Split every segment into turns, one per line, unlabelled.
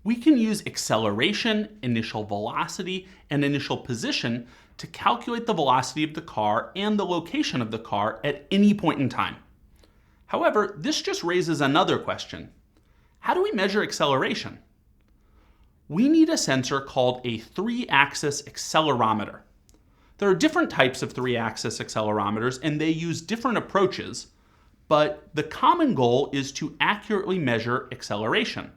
We can use acceleration, initial velocity, and initial position to calculate the velocity of the car and the location of the car at any point in time. However, this just raises another question. How do we measure acceleration? We need a sensor called a 3-axis accelerometer. There are different types of 3-axis accelerometers, and they use different approaches, but the common goal is to accurately measure acceleration.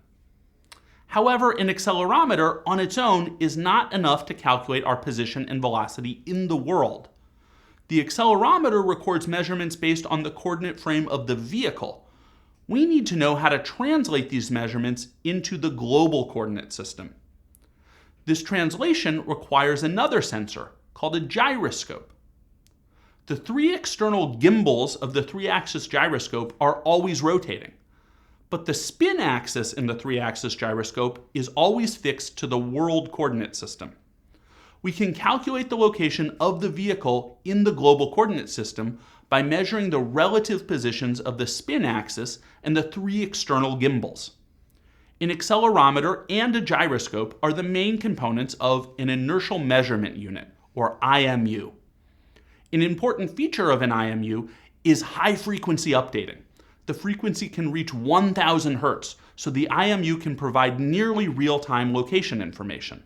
However, an accelerometer on its own is not enough to calculate our position and velocity in the world. The accelerometer records measurements based on the coordinate frame of the vehicle. We need to know how to translate these measurements into the global coordinate system. This translation requires another sensor, called a gyroscope. The 3 external gimbals of the 3-axis gyroscope are always rotating, but the spin axis in the 3-axis gyroscope is always fixed to the world coordinate system. We can calculate the location of the vehicle in the global coordinate system by measuring the relative positions of the spin axis and the 3 external gimbals. An accelerometer and a gyroscope are the main components of an inertial measurement unit, or IMU. An important feature of an IMU is high-frequency updating. The frequency can reach 1,000 Hz, so the IMU can provide nearly real-time location information.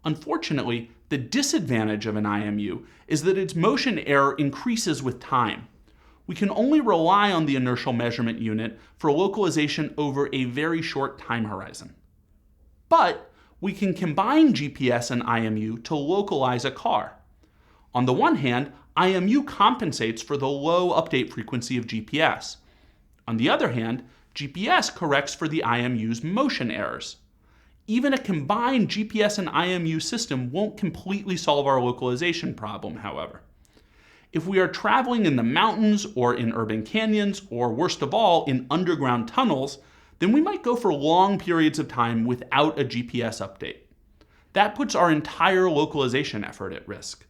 Unfortunately, the disadvantage of an IMU is that its motion error increases with time. We can only rely on the inertial measurement unit for localization over a very short time horizon. But we can combine GPS and IMU to localize a car. On the one hand, IMU compensates for the low update frequency of GPS. On the other hand, GPS corrects for the IMU's motion errors. Even a combined GPS and IMU system won't completely solve our localization problem, however. If we are traveling in the mountains or in urban canyons, or worst of all, in underground tunnels, then we might go for long periods of time without a GPS update. That puts our entire localization effort at risk.